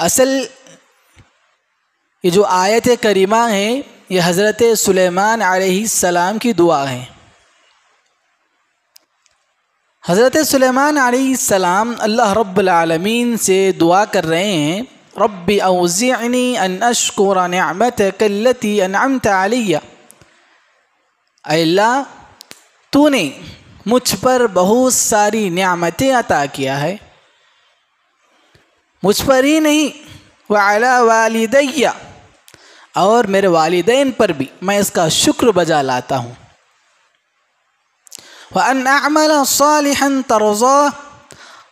असल ये जो आयत करीमा है ये हज़रत सुलेमान अलैहिस्सलाम की दुआ है। हज़रत सुलेमान अलैहिस्सलाम अल्लाह रब्बुल आलमीन से दुआ कर रहे हैं, रब्बी औज़िअनी अन अश्कुरा निअमतक अल्लती अनअमत अलैया। अल्लाह तूने मुझ पर बहुत सारी नियामतें अता किया है, मुझ पर ही नहीं व अला वालिदैया, और मेरे वालिदैन पर भी मैं इसका शुक्र बजा लाता हूँ। व अन अअमल सालिहन तर्ज़ा,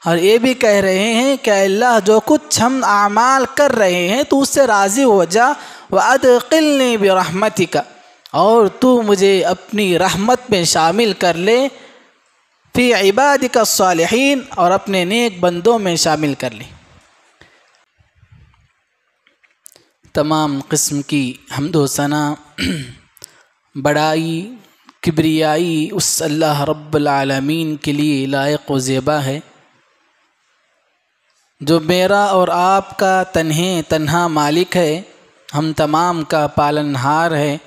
और ये भी कह रहे हैं कि अल्लाह जो कुछ हम आमाल कर रहे हैं तो उससे राज़ी हो जा। व अदखिलनी बिरहमतिका, और तू मुझे अपनी रहमत में शामिल कर ले, फ़ी इबादिका सालिहीन, और अपने नेक बंदों में शामिल कर ले। तमाम किस्म की हम्दो सना बड़ाई किब्रियाई उस अल्लाह रब्बुल आलमीन के लिए लायक व ज़ेबा है, जो मेरा और आपका तन्हा मालिक है, हम तमाम का पालनहार है।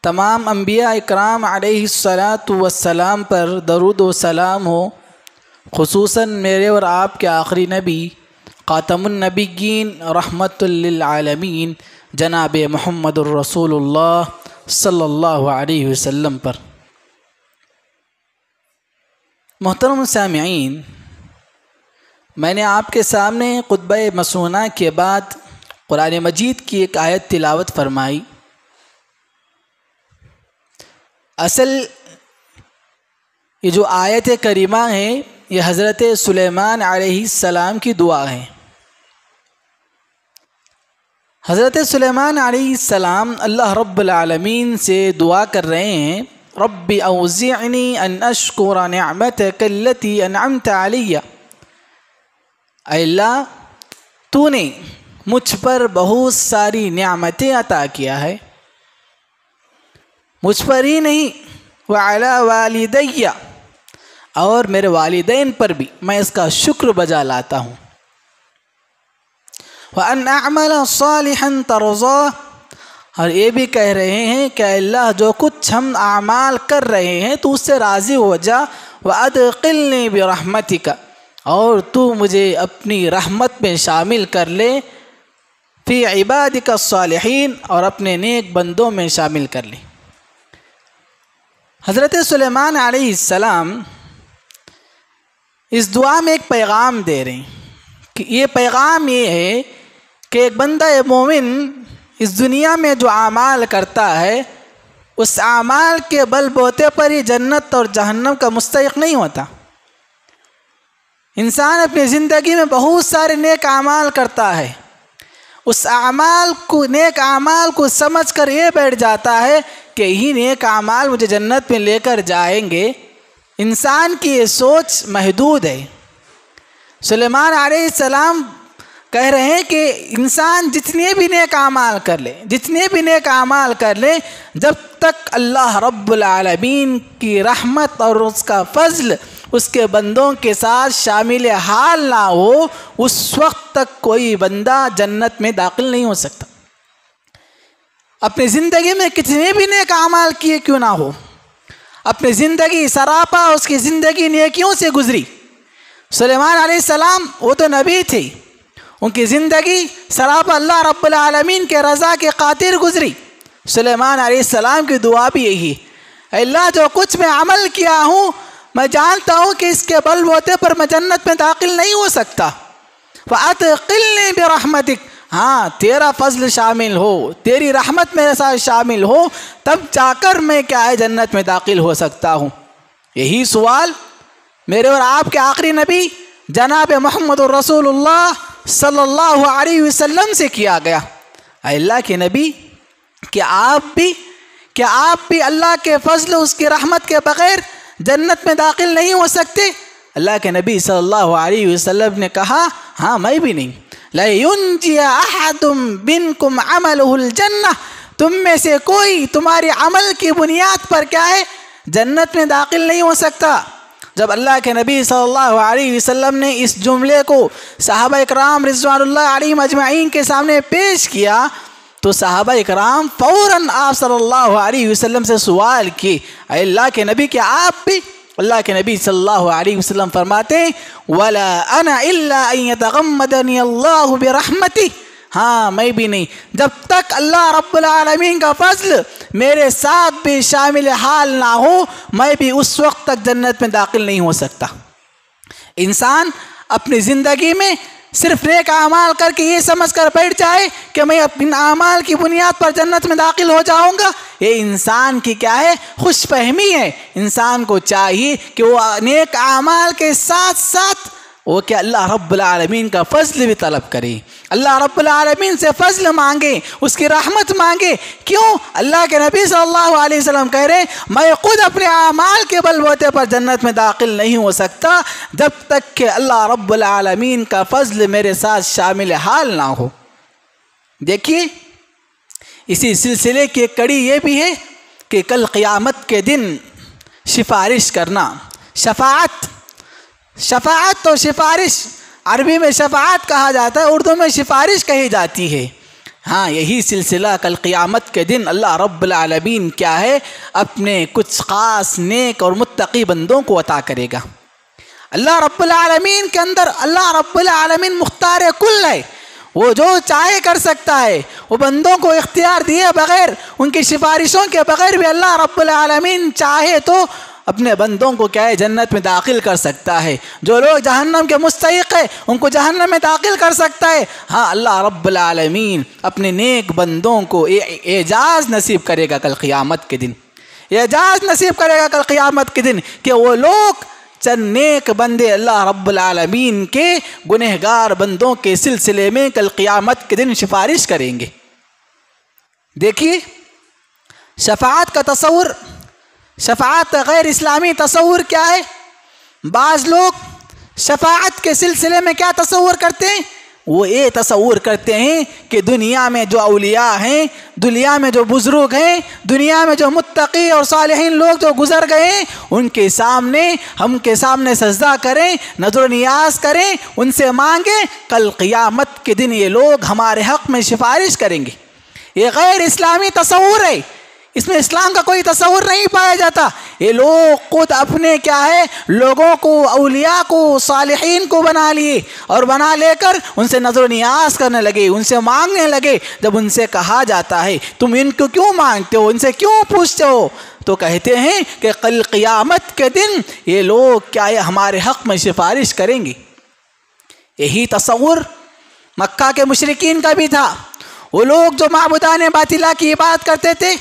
तमाम अंबिया इकराम अलैहिस्सलातु वस्सलाम पर दरूद व सलाम हो, खुसूसन मेरे और आपके आखिरी नबी ख़ातमुन नबिय्यीन रहमतुल लिल आलमीन जनाब मुहम्मदुर रसूलुल्लाह सल्लल्लाहु अलैहि वसल्लम पर। मोहतरम सामिईन, मैंने आपके सामने खुतबा मसूना के बाद कुरान मजीद की एक आयत तिलावत फरमाई। असल ये जो आयत करीमा है ये हज़रत सुलेमान अलैहिस्सलाम की दुआ है। हज़रत सुलेमान अलैहिस्सलाम अल्लाह रब्बुल आलमीन से दुआ कर रहे हैं, रब्बी औज़िअनी अन अश्कुरा निअमतक अल्लती अनअमत अलैया। अल्लाह तूने मुझ पर बहुत सारी नियामतें अता किया है, मुझ पर ही नहीं व अला वालिदैया, और मेरे वालिदैन पर भी मैं इसका शुक्र बजा लाता हूँ। व अन अअमल सालिहन तर्ज़ा, और ये भी कह रहे हैं कि अल्लाह जो कुछ हम आमाल कर रहे हैं तो उससे राज़ी हो जा। व अदखिलनी बिरहमतिका, और तू मुझे अपनी रहमत में शामिल कर ले, फ़ी इबादिका सालिहीन, और अपने नेक बंदों में शामिल कर ले। हज़रत सुलेमान अलैहिस्सलाम इस दुआ में एक पैगाम दे रहे हैं कि ये पैगाम ये है कि एक बंदा मोमिन इस दुनिया में जो आमाल करता है उस आमाल के बलबूते पर ही जन्नत और जहन्नम का मुस्तहिक नहीं होता। इंसान अपनी ज़िंदगी में बहुत सारे नेक आमाल करता है, उस नेक आमाल को समझ कर ये बैठ जाता है कि यही नेक आमाल मुझे जन्नत में लेकर जाएंगे। इंसान की ये सोच महदूद है। सुलेमान अलैहिस्सलाम कह रहे हैं कि इंसान जितने भी नेक आमाल कर ले, जब तक अल्लाह रब्बुल आलमीन की रहमत और उसका फ़ज़ल उसके बंदों के साथ शामिल हाल ना हो, उस वक्त तक कोई बंदा जन्नत में दाखिल नहीं हो सकता। अपनी ज़िंदगी में कितने भी नेक आमाल किए क्यों ना हो, अपनी ज़िंदगी सरापा उसकी ज़िंदगी नेकियों से गुजरी। सुलेमान अलैहिस्सलाम वो तो नबी थे, उनकी ज़िंदगी सरापा अल्लाह रब्बुल आलमीन के रज़ा के खातिर गुजरी। सुलेमान अलैहिस्सलाम की दुआ भी यही, अल्लाह जो कुछ मैं अमल किया हूँ मैं जानता हूँ कि इसके बलबूते पर मैं जन्नत में दाखिल नहीं हो सकता। फ़अदखिलनी बिरहमतिक, हाँ तेरा फजल शामिल हो, तेरी रहमत मेरे साथ शामिल हो, तब जाकर मैं क्या है जन्नत में दाखिल हो सकता हूँ। यही सवाल मेरे और आपके आखिरी नबी जनाब मुहम्मदुर रसूलुल्लाह सल्लल्लाहु अलैहि वसल्लम से किया गया। अल्लाह के नबी, क्या आप भी अल्लाह के फजल उसकी रहमत के बग़ैर जन्नत में दाखिल नहीं हो सकते? अल्लाह के नबी सल्लल्लाहु अलैहि वसल्लम ने कहा, हाँ मैं भी नहीं। ला युंजिया अहदुम बिनकुम अमलुहुल जन्नह, तुम में से कोई तुम्हारे अमल की बुनियाद पर क्या है जन्नत में दाखिल नहीं हो सकता। जब अल्लाह के नबी सल्लल्लाहु अलैहि वसल्लम ने इस जुमले को सहाबा इकराम रिज़वानुल्लाह अलैहिम अजमईन के सामने पेश किया तो सहाबा इकराम फ़ौरन आप सल्लल्लाहु अलैहि वसल्लम से सवाल किए, अल्लाह के नबी क्या आप भी? अल्लाह के नबी सल्लल्लाहु अलैहि वसल्लम फरमाते हैं वला अना इल्ला अन यतगम्मदनी अल्लाहु बिरहमती, हाँ मैं भी नहीं, जब तक अल्लाह रब्बुल आलमीन का फजल मेरे साथ भी शामिल हाल ना हो मैं भी उस वक्त तक जन्नत में दाखिल नहीं हो सकता। इंसान अपनी ज़िंदगी में सिर्फ नेक आमाल करके ये समझ कर बैठ जाए कि मैं अपने आमाल की बुनियाद पर जन्नत में दाखिल हो जाऊंगा, ये इंसान की क्या है, खुशफहमी है। इंसान को चाहिए कि वो नेक आमाल के साथ साथ वो क्या अल्लाह रब्बुल आलमीन का फजल भी तलब करे, अल्लाह रब्बुल आलमीन से फजल मांगे, उसकी रहमत मांगे। क्यों? अल्लाह के नबी सल्लल्लाहु अलैहि वसल्लम कह रहे मैं खुद अपने आमाल के बलबूते पर जन्नत में दाखिल नहीं हो सकता जब तक कि अल्लाह रब्बुल आलमीन का फजल मेरे साथ शामिल हाल ना हो। देखिए इसी सिलसिले की एक कड़ी ये भी है कि कल क़यामत के दिन सिफारिश करना, शफाअत तो सिफारिश अरबी में शफाअत कहा जाता है, उर्दू में सिफारिश कही जाती है। हाँ यही सिलसिला कल क़यामत के दिन अल्लाह रब्बुल आलमीन क्या है अपने कुछ ख़ास नेक और मुत्तकी बंदों को अता करेगा। अल्लाह रब्बुल आलमीन के अंदर अल्लाह रब्बुल आलमीन मुख्तार कुल है, वो जो चाहे कर सकता है। वो बंदों को इख्तियार दिए बग़ैर, उनकी सिफारिशों के बग़ैर भी अल्लाह रब्बुल आलमीन चाहे तो अपने बंदों को क्या है जन्नत में दाखिल कर सकता है। जो लोग जहन्नम के मुस्तहिक़ है उनको जहन्नम में दाखिल कर सकता है। हाँ अल्लाह रब्बुल आलमीन अपने नेक बंदों को एजाज़ नसीब करेगा कल क़यामत के दिन, एजाज़ नसीब करेगा कल क़यामत के दिन कि वो लोग चंद नेक बंदे अल्लाह रब्बुल आलमीन के गुनहगार बंदों के सिलसिले में कल क़यामत के दिन सिफारिश करेंगे। देखिए शफाअत का तसव्वुर, शफाअत गैर इस्लामी तसव्वुर क्या है? बाज़ लोग शफाअत के सिलसिले में क्या तसव्वुर करते हैं, वो ये तसव्वुर करते हैं कि दुनिया में जो औलिया हैं, दुनिया में जो बुज़ुर्ग हैं, दुनिया में जो मुत्तकी और सालिहीन लोग जो गुज़र गए हैं उनके सामने हमके सामने सजदा करें, नज़र नियाज करें, उनसे मांगे, कल क़यामत के दिन ये लोग हमारे हक़ में सिफारिश करेंगे। ये गैर इस्लामी तसव्वुर है, इसमें इस्लाम का कोई तसव्वुर नहीं पाया जाता। ये लोग खुद अपने क्या है लोगों को, औलिया को, सालिहीन को बना लिए और बना लेकर उनसे नज़र नियाज करने लगे, उनसे मांगने लगे। जब उनसे कहा जाता है तुम इनको क्यों मांगते हो, इनसे क्यों पूछते हो, तो कहते हैं कि कल क़यामत के दिन ये लोग क्या है हमारे हक़ में सिफारिश करेंगे। यही तसव्वुर मक्का के मुशरिकीन का भी था। वो लोग जो माबूदान बातिला की इबादत करते थे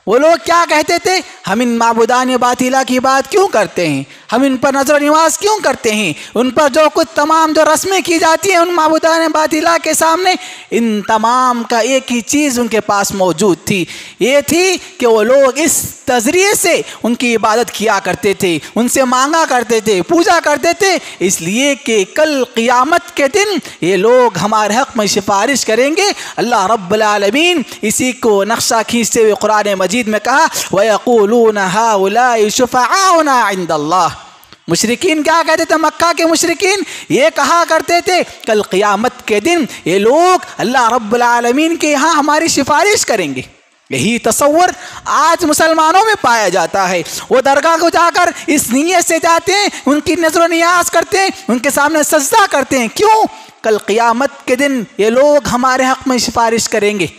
वो लोग क्या कहते थे, हम इन माबूदान बातिला की बात क्यों करते हैं, हम इन पर नज़र निवाज़ क्यों करते हैं, उन पर जो कुछ तमाम जो रस्में की जाती हैं उन माबूदान बातिला के सामने, इन तमाम का एक ही चीज़ उनके पास मौजूद थी, ये थी कि वो लोग इस नज़रिए से उनकी इबादत किया करते थे, उनसे मांगा करते थे, पूजा करते थे, इसलिए कि कल क़यामत के दिन ये लोग हमारे हक़ में सिफारिश करेंगे। अल्लाह रब्बुल आलमीन इसी को नक्शा खींचते हुए कुरान मजीद में कहा वयक़ूलूना हाउलाई शुफ़अाउना इंदल्लाह। मुशरिकीन क्या कहते थे, मक्का के मुशरिकीन ये कहा करते थे कल क़यामत के दिन ये लोग अल्लाह रब्बुल आलमीन के यहाँ हमारी सिफारिश करेंगे। यही तसव्वुर आज मुसलमानों में पाया जाता है। वो दरगाह को जाकर इस नीयत से जाते हैं, उनकी नज़र नियाज करते हैं, उनके सामने सजदा करते हैं। क्यों? कल क़यामत के दिन ये लोग हमारे हक़ में सिफारिश करेंगे।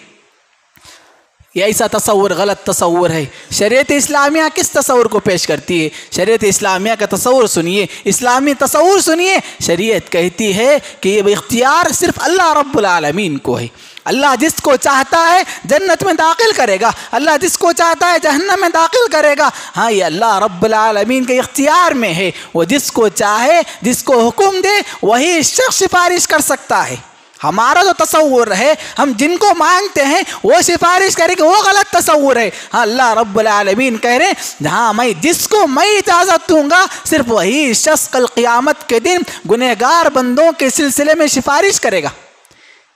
ये ऐसा तसव्वुर गलत तसव्वुर है। शरीयत इस्लामिया किस तसव्वुर को पेश करती है? शरीयत इस्लामिया का तसव्वुर सुनिए, इस्लामी तसव्वुर सुनिए। शरीयत कहती है कि ये इख्तियार सिर्फ अल्लाह रब्बुल आलमीन को है। अल्लाह जिसको चाहता है जन्नत में दाखिल करेगा, अल्लाह जिसको चाहता है जहन्नम में दाखिल करेगा। हाँ ये अल्लाह रब्बुल आलमीन के इख्तियार में है। वो जिसको चाहे, जिसको हुक्म दे वही शख्स सिफारिश कर सकता है। हमारा जो तसव्वुर है, हम जिनको मांगते हैं वो सिफारिश करेंगे, वो गलत तसव्वुर है। हाँ अल्लाह रब्बुल आलमीन कह रहे हैं जहाँ मैं जिसको मैं इजाज़त दूंगा सिर्फ वही शख्स कल क़यामत के दिन गुनहगार बंदों के सिलसिले में सिफारिश करेगा।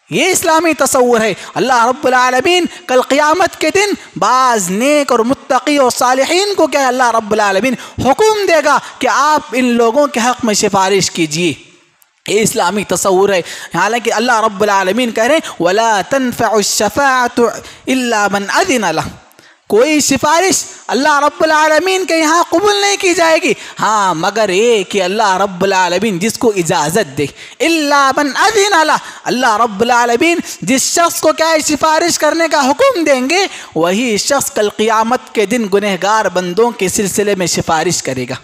ये इस्लामी तसव्वुर है। अल्लाह रब्बुल आलमीन कल क़यामत के दिन बाज़ नेक और मुत्तकी और सालिहीन को क्या है, अल्लाह रब्बुल आलमीन हुक्म देगा कि आप इन लोगों के हक़ में सिफारिश कीजिए। ये इस्लामी तसव्वुर है। हालांकि अल्लाह रब्बुल आलमीन कह रहे हैं वला तनफ़उ शफ़ाअतु इल्ला मन अज़िन लह, कोई सिफारिश अल्लाह रब्बुल आलमीन के यहाँ कबूल नहीं की जाएगी, हाँ मगर ये कि अल्लाह रब्बुल आलमीन जिसको इजाज़त दे। इल्ला मन अज़िन लह, अल्लाह रब्बुल आलमीन जिस शख्स को क्या है सिफारिश करने का हुक्म देंगे, वही शख्स कल क़यामत के दिन गुनहगार बंदों के सिलसिले में सिफारिश करेगा।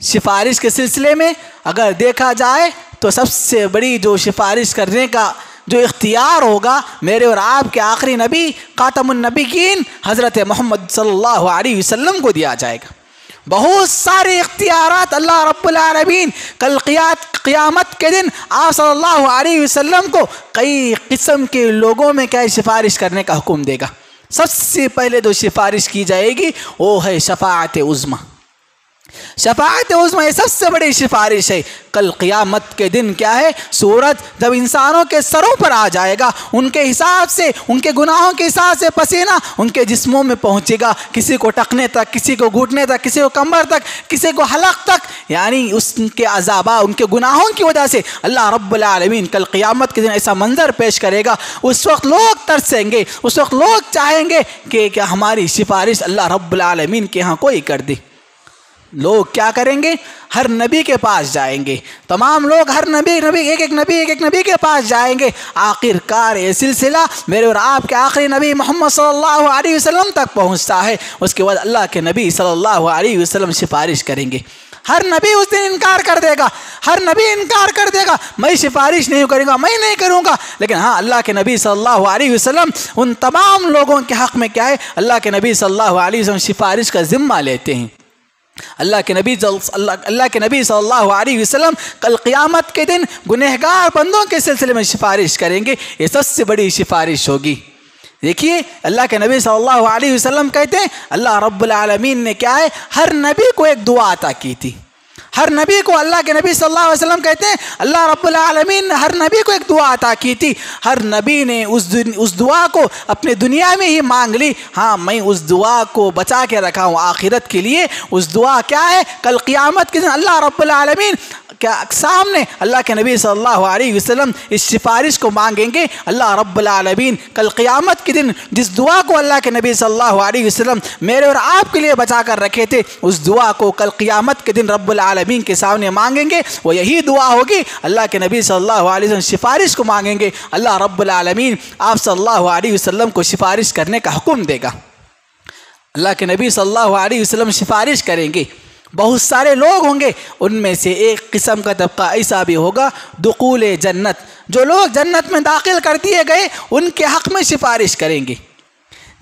सिफारिश के सिलसिले में अगर देखा जाए तो सबसे बड़ी जो सिफारिश करने का जो इख्तियार होगा मेरे और आपके आखिरी नबी खातमुन नबीयीन हज़रत मोहम्मद सल्लल्लाहु अलैहि वसल्लम को दिया जाएगा। बहुत सारे इख्तियारात अल्लाह रब्बुल आलमीन कल क़यामत के दिन आप सल्लल्लाहु अलैहि वसल्लम को कई किस्म के लोगों में क्या सिफारिश करने का हुक्म देगा। सबसे पहले जो सिफारिश की जाएगी वो है शफ़ाअत उज़्मा। शफ़ाअत उज़्मा ये सबसे बड़ी सिफारिश है। कल क़यामत के दिन क्या है, सूरज जब इंसानों के सरों पर आ जाएगा, उनके हिसाब से, उनके गुनाहों के हिसाब से पसीना उनके जिस्मों में पहुंचेगा, किसी को टखने तक, किसी को घुटने तक, किसी को कमर तक, किसी को हलक तक, यानी उसके अज़ाबा उनके गुनाहों की वजह से अल्लाह रब्बुल आलमीन कल क़यामत के दिन ऐसा मंजर पेश करेगा। उस वक्त लोग तरसेंगे, उस वक्त लोग चाहेंगे कि क्या हमारी सिफारिश अल्लाह रब्बुल आलमीन के यहाँ कोई कर दे। लोग क्या करेंगे, हर नबी के पास जाएंगे, तमाम लोग हर नबी एक एक नबी के पास जाएंगे। आखिरकार ये सिलसिला मेरे और आपके आखिरी नबी मोहम्मद सल्लल्लाहु अलैहि वसल्लम तक पहुंचता है। उसके बाद अल्लाह के नबी सल्लल्लाहु अलैहि वसल्लम सिफारिश करेंगे। हर नबी उस दिन इनकार कर देगा, हर नबी इनकार कर देगा, मैं सिफारिश नहीं करूँगा, मैं नहीं करूँगा। लेकिन हाँ, अल्लाह के नबी सल्लल्लाहु अलैहि वसल्लम उन तमाम लोगों के हक़ में क्या है, अल्लाह के नबी सल्लल्लाहु अलैहि वसल्लम सिफारिश का ज़िम्मा लेते हैं। अल्लाह के नबी सल्लल्लाहु अलैहि वसल्लम कल क़यामत के दिन गुनहगार बंदों के सिलसिले में सिफारिश करेंगे। ये सबसे बड़ी सिफारिश होगी। देखिए अल्लाह के नबी सल्लल्लाहु अलैहि वसल्लम कहते हैं अल्लाह रब्बुल आलमीन ने क्या है, हर नबी को एक दुआ अता की थी। हर नबी को अल्लाह के नबी सल्लल्लाहु अलैहि वसल्लम कहते हैं अल्लाह रब्बुल आलमीन ने हर नबी को एक दुआ अता की थी। हर नबी ने उस दुआ को अपने दुनिया में ही मांग ली। हाँ, मैं उस दुआ को बचा के रखा हूँ आखिरत के लिए। उस दुआ क्या है, कल क़यामत के दिन अल्लाह रब्बुल आलमीन क्या सामने अल्लाह के नबी सल्लल्लाहु अलैहि वसल्लम इस सिफारिश को मांगेंगे। अल्लाह रब्बुल आलमीन कल क़यामत के दिन जिस दुआ को अल्लाह के नबी सल्लल्लाहु अलैहि वसल्लम मेरे और आपके लिए बचा कर रखे थे, उस दुआ को कल क़यामत के दिन रब्बुल आलमीन के सामने मांगेंगे। वो यही दुआ होगी, अल्लाह के नबी सल्लल्लाहु अलैहि वसल्लम सिफारिश को मांगेंगे, अल्लाह रब्बुल आलमीन आप सल्लल्लाहु अलैहि वसल्लम को सिफारिश करने का हुक्म देगा। अल्लाह के नबी सल्लल्लाहु अलैहि वसल्लम सिफारिश करेंगे। बहुत सारे लोग होंगे, उनमें से एक किस्म का तबका ऐसा भी होगा दुखूल जन्नत, जो लोग जन्नत में दाखिल कर दिए गए उनके हक़ में सिफारिश करेंगे।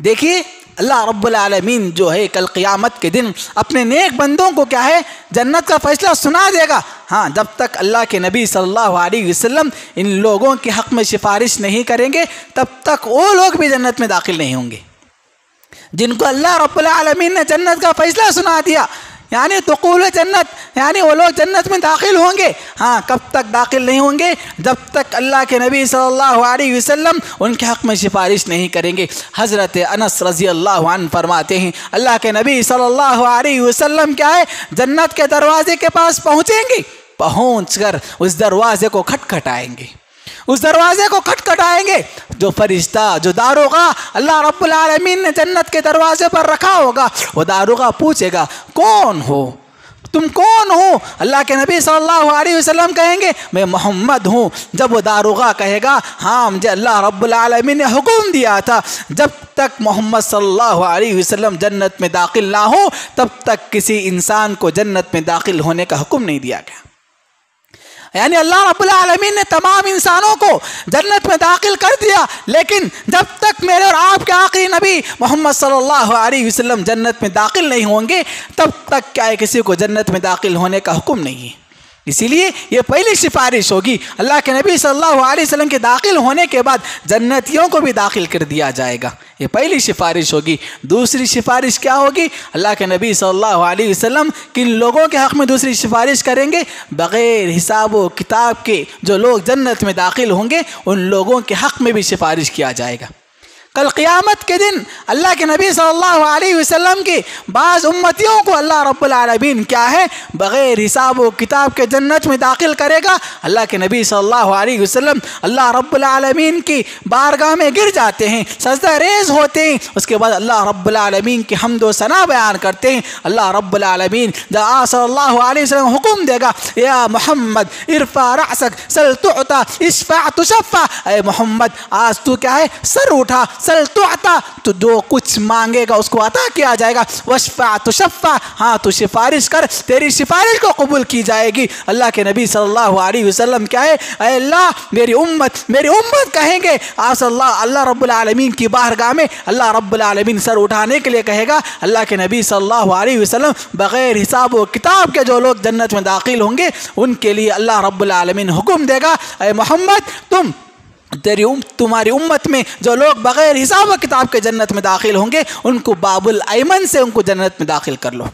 देखिए अल्लाह रब्बुल आलमीन जो है कल क़यामत के दिन अपने नेक बंदों को क्या है, जन्नत का फ़ैसला सुना देगा। हाँ, जब तक अल्लाह के नबी सल्लल्लाहु अलैहि वसल्लम इन लोगों के हक़ में सिफारिश नहीं करेंगे तब तक वो लोग भी जन्नत में दाखिल नहीं होंगे। जिनको अल्लाह रब्बुल आलमीन ने जन्नत का फ़ैसला सुना दिया, यानी दुखूल जन्नत, यानी वो लोग जन्नत में दाखिल होंगे। हाँ, कब तक दाखिल नहीं होंगे, जब तक अल्लाह के नबी सल्लल्लाहु अलैहि वसल्लम उनके हक़ में सिफारिश नहीं करेंगे। हज़रत अनस रज़ी अल्लाहु अन्हु फरमाते हैं अल्लाह के नबी सल्लल्लाहु अलैहि वसल्लम क्या है, जन्नत के दरवाजे के पास पहुँचेंगे, पहुँच कर उस दरवाजे को खटखटाएंगे। उस दरवाजे को खटखटाएंगे, जो फरिश्ता, जो दारोगा अल्लाह रब्बुल आलमीन ने जन्नत के दरवाजे पर रखा होगा, वो दारोगा पूछेगा कौन हो, तुम कौन हो? अल्लाह के नबी सल्लल्लाहु अलैहि वसल्लम कहेंगे मैं मोहम्मद हूँ। जब वो दारोगा कहेगा हाँ, मुझे अल्लाह रब्बुल आलमीन ने हुक्म दिया था जब तक मोहम्मद सल्लल्लाहु अलैहि वसल्लम जन्नत में दाखिल ना हो तब तक किसी इंसान को जन्नत में दाखिल होने का हुक्म नहीं दिया गया। यानी अल्लाह रब्बुल आलमीन ने तमाम इंसानों को जन्नत में दाखिल कर दिया, लेकिन जब तक मेरे और आपके आखिरी नबी मोहम्मद सल्लल्लाहु अलैहि वसल्लम जन्नत में दाखिल नहीं होंगे तब तक क्या है, किसी को जन्नत में दाखिल होने का हुक्म नहीं है। इसीलिए ये पहली सिफारिश होगी। अल्लाह के नबी सल्लल्लाहु अलैहि वसल्लम के दाखिल होने के बाद जन्नतियों को भी दाखिल कर दिया जाएगा, ये पहली सिफारिश होगी। दूसरी सिफारिश क्या होगी? अल्लाह के नबी सल्लल्लाहु अलैहि वसल्लम किन लोगों के हक़ में दूसरी सिफारिश करेंगे? बग़ैर हिसाब व किताब के जो लोग जन्नत में दाखिल होंगे उन लोगों के हक़ में भी सिफारिश किया जाएगा। कल क़यामत के दिन अल्लाह के नबी सल्लल्लाहु अलैहि वसल्लम के बाज़ उम्मतियों को अल्लाह रब्बुल आलमीन क्या है, बग़ैर हिसाब व किताब के जन्नत में दाखिल करेगा। अल्लाह के नबी सल्लल्लाहु अलैहि वसल्लम अल्लाह रब्बुल आलमीन की बारगाह में गिर जाते हैं, सजदा रेज़ होते हैं। उसके बाद अल्लाह रब्बुल आलमीन की हम्द व सना बयान करते हैं। अल्लाह रब्बुल आलमीन जब सल्लल्लाहु अलैहि वसल्लम हुक्म देगा, या मोहम्मद इरफा रअसक सल तुअता इशफा तुशफ़ा, ए मोहम्मद आज तू क्या है, सर उठा, सल तुअता, तो जो कुछ मांगेगा उसको अता किया जाएगा, वशफ़ा तुशफ़ा, हाँ तू सिफारिश कर, तेरी सिफारिश को कबूल की जाएगी। अल्लाह के नबी सल्लल्लाहु अलैहि वसल्लम क्या है, अल्लाह मेरी उम्मत कहेंगे। अल्लाह रब्बुल आलमीन की बारगाह में अल्लाह रब्बुल आलमीन सर उठाने के लिए कहेगा। अल्लाह के नबी सल्लल्लाहु अलैहि वसल्लम बग़ैर हिसाब व किताब के जो लोग जन्नत में दाखिल होंगे उनके लिए अल्लाह रब्बुल आलमीन हुक्म देगा, ऐ मोहम्मद तुम्हारी उम्मत में जो लोग बग़ैर हिसाब व किताब के जन्नत में दाखिल होंगे उनको बाबुल अयमन से उनको जन्नत में दाखिल कर लो।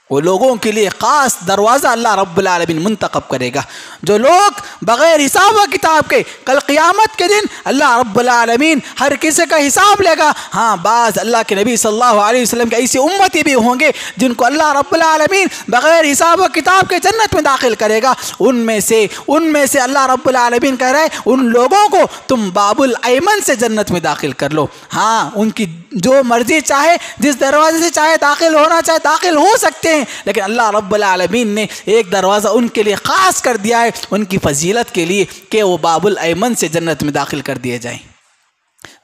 वो लोगों के लिए ख़ास दरवाज़ा अल्लाह रब्बुल आलमीन मुंतखब करेगा। जो लोग बग़ैर हिसाब व किताब के कल क़यामत के दिन अल्लाह रब्बुल आलमीन हर किसी का हिसाब लेगा। हाँ, बाज़ अल्लाह के नबी सल्लल्लाहु अलैहि वसल्लम के ऐसे उम्मती भी होंगे जिनको अल्लाह रब्बुल आलमीन बग़ैर हिसाब व किताब के जन्नत में दाखिल करेगा। उनमें से अल्लाह रब्बुल आलमीन कह रहा है उन लोगों को तुम बाबुल अयमन से जन्नत में दाखिल कर लो। हाँ, उनकी जो मर्ज़ी चाहे, जिस दरवाजे से चाहे दाखिल होना चाहे दाखिल हो सकते हैं, लेकिन अल्लाह रब्बुल आलमीन ने एक दरवाज़ा उनके लिए ख़ास कर दिया है उनकी फजीलत के लिए कि वो बाबुल अयमन से जन्नत में दाखिल कर दिए जाएं।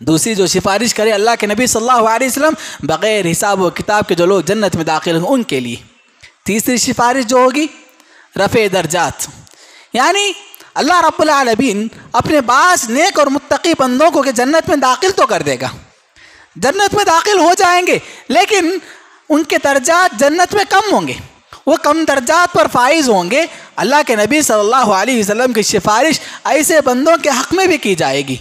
दूसरी जो सिफारिश करे अल्लाह के नबी सल्लल्लाहु अलैहि वसल्लम बग़ैर हिसाब व किताब के जो लोग जन्नत में दाखिल होंगे उनके लिए। तीसरी सिफारिश जो होगी रफ़े दर्जात, यानी अल्लाह रब्बुल आलमीन अपने बास नेक और मुत्तकी बंदों को जन्नत में दाखिल तो कर देगा, जन्नत में दाखिल हो जाएंगे, लेकिन उनके दर्जात जन्नत में कम होंगे, वो कम दर्जात पर फाइज होंगे। अल्लाह के नबी सल्लल्लाहु अलैहि वसल्लम की सिफारिश ऐसे बंदों के हक़ में भी की जाएगी।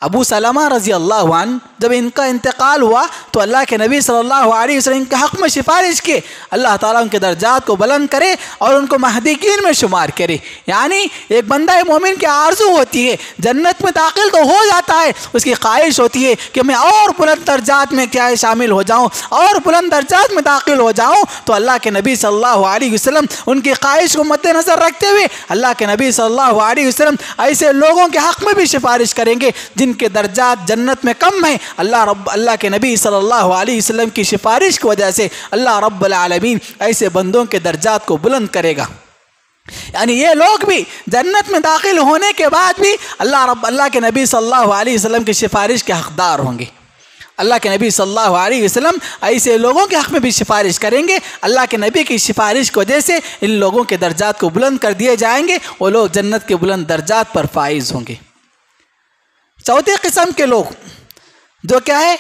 अबू सलमा रज़ी अल्लाहु अन्हु जब इनका इंतकाल हुआ तो अल्लाह के नबी सल्लल्लाहु अलैहि वसल्लम के हक़ में सिफारिश की, अल्लाह ताला उनके दर्जात को बुलंद करे और उनको महदीकीन में शुमार करे। यानी एक बंदा मोमिन की आरज़ू होती है, जन्नत में दाखिल तो हो जाता है, उसकी ख्वाहिश होती है कि मैं और बुलंद दर्जात में क्या है शामिल हो जाऊँ, और बुलंद दर्जात में दाखिल हो जाऊँ। तो अल्लाह के नबी सल्लल्लाहु अलैहि वसल्लम उनकी ख्वाहिश को मद्देनज़र रखते हुए अल्लाह के नबी सल्लल्लाहु अलैहि वसल्लम ऐसे लोगों के हक़ में भी सिफारिश करेंगे जिनके दर्जात जन्नत में कम हैं। अल्लाह के नबी सल्लल्लाहु अलैहि वसल्लम की सिफारिश की वजह से अल्लाह रब्बुल आलमीन ऐसे बंदों के दर्जात को बुलंद करेगा। यानी ये लोग भी जन्नत में दाखिल होने के बाद भी अल्लाह के नबी सल्लल्लाहु अलैहि वसल्लम की सिफारिश के हक़दार होंगे। अल्लाह के नबी सल्लल्लाहु अलैहि वसल्लम ऐसे लोगों के हक़ में भी सिफारिश करेंगे। अल्लाह के नबी की सिफारिश की वजह से इन लोगों के दर्जात को बुलंद कर दिए जाएंगे, वो लोग जन्नत के बुलंद दर्जात पर फाइज होंगे। चौथी किस्म के लोग जो क्या है